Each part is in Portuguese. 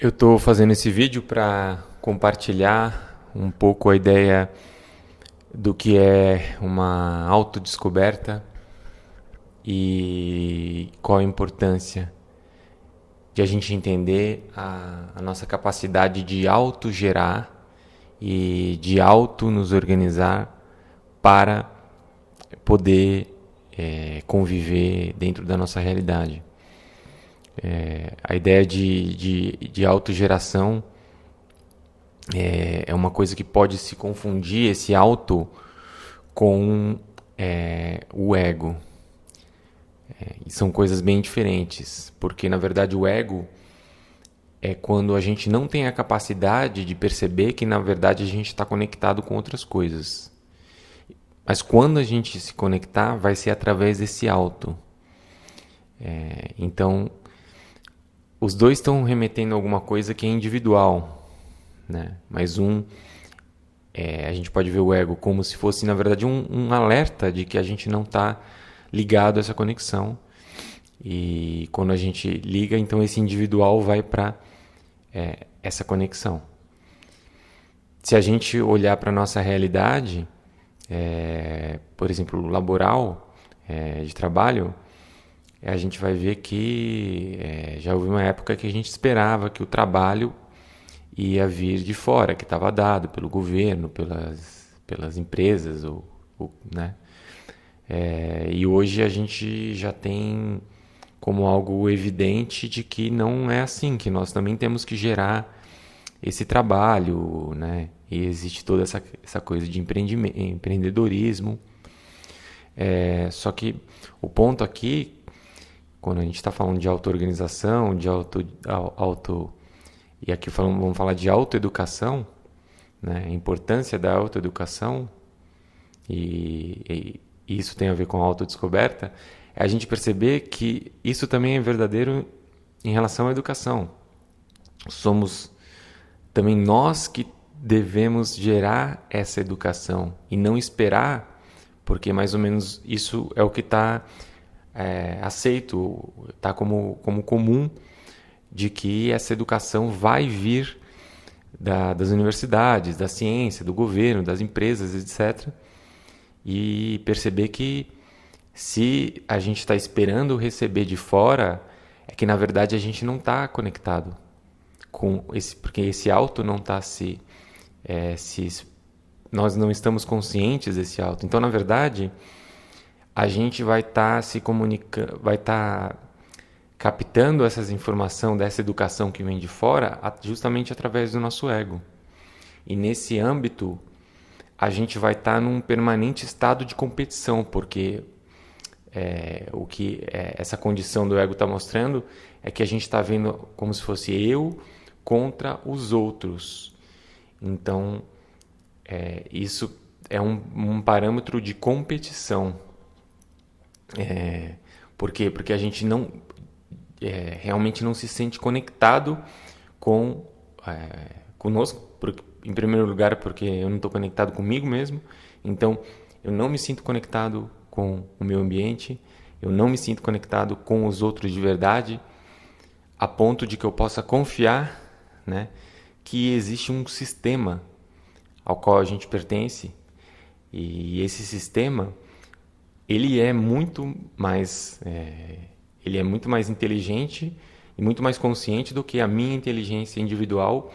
Eu estou fazendo esse vídeo para compartilhar um pouco a ideia do que é uma autodescoberta e qual a importância de a gente entender a nossa capacidade de autogerar e de auto nos organizar para poder conviver dentro da nossa realidade. A ideia de autogeração é uma coisa que pode se confundir, esse auto, com o ego. E são coisas bem diferentes, porque na verdade o ego é quando a gente não tem a capacidade de perceber que na verdade a gente está conectado com outras coisas. Mas quando a gente se conectar, vai ser através desse auto. Então, os dois estão remetendo a alguma coisa que é individual, né? Mas a gente pode ver o ego como se fosse, na verdade, um alerta de que a gente não está ligado a essa conexão. E quando a gente liga, então esse individual vai para essa conexão. Se a gente olhar para a nossa realidade, por exemplo, laboral, de trabalho, a gente vai ver que já houve uma época que a gente esperava que o trabalho ia vir de fora, que estava dado pelo governo, pelas empresas, né? E hoje a gente já tem como algo evidente de que não é assim, que nós também temos que gerar esse trabalho, né? E existe toda essa coisa de empreendedorismo. Só que o ponto aqui, quando a gente está falando de auto-organização, e aqui vamos falar de autoeducação, né? A importância da autoeducação, e isso tem a ver com a autodescoberta, é a gente perceber que isso também é verdadeiro em relação à educação. Somos também nós que devemos gerar essa educação e não esperar, porque mais ou menos isso é o que está aceito, está como comum, de que essa educação vai vir das universidades, da ciência, do governo, das empresas, etc. E perceber que se a gente está esperando receber de fora, é que na verdade a gente não está conectado com esse, porque esse auto não está nós não estamos conscientes desse auto. Então, na verdade, a gente vai estar se comunicando, vai estar captando essas informações dessa educação que vem de fora justamente através do nosso ego. E nesse âmbito, a gente vai estar num permanente estado de competição, porque o que essa condição do ego está mostrando é que a gente está vendo como se fosse eu contra os outros. Então, isso é um parâmetro de competição. Por quê? Porque a gente realmente não se sente conectado conosco, em primeiro lugar porque eu não estou conectado comigo mesmo, então eu não me sinto conectado com o meu ambiente, eu não me sinto conectado com os outros de verdade, a ponto de que eu possa confiar, né, que existe um sistema ao qual a gente pertence, e esse sistema ele é muito mais inteligente e muito mais consciente do que a minha inteligência individual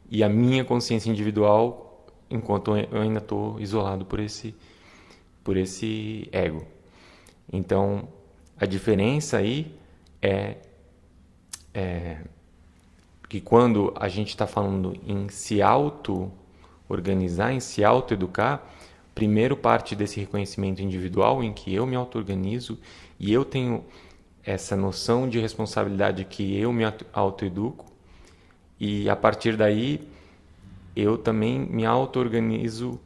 e a minha consciência individual, enquanto eu ainda estou isolado por esse ego. Então, a diferença aí é que quando a gente está falando em se auto-organizar, em se auto-educar, primeiro parte desse reconhecimento individual em que eu me auto-organizo e eu tenho essa noção de responsabilidade que eu me auto-educo, e a partir daí eu também me auto-organizo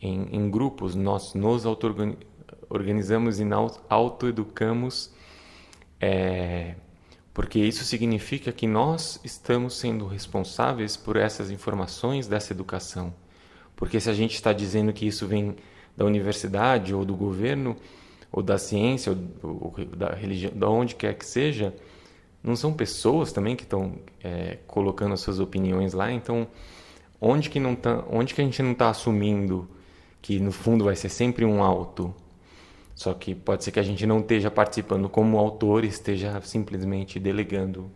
em grupos, nós nos auto-organizamos e nos auto-educamos, porque isso significa que nós estamos sendo responsáveis por essas informações dessa educação. Porque se a gente está dizendo que isso vem da universidade ou do governo, ou da ciência, ou da religião, de onde quer que seja, não são pessoas também que estão colocando as suas opiniões lá. Então, onde que a gente não está assumindo que no fundo vai ser sempre um auto? Só que pode ser que a gente não esteja participando como autor, esteja simplesmente delegando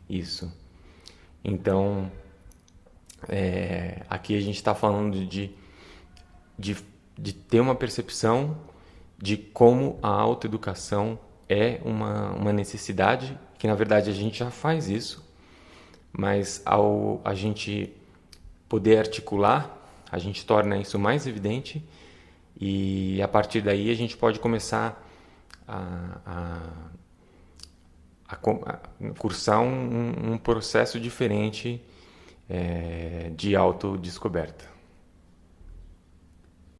isso. Então, aqui a gente está falando de, de ter uma percepção de como a autoeducação é uma necessidade, que na verdade a gente já faz isso, mas ao a gente poder articular, a gente torna isso mais evidente e a partir daí a gente pode começar a cursar um processo diferente de autodescoberta.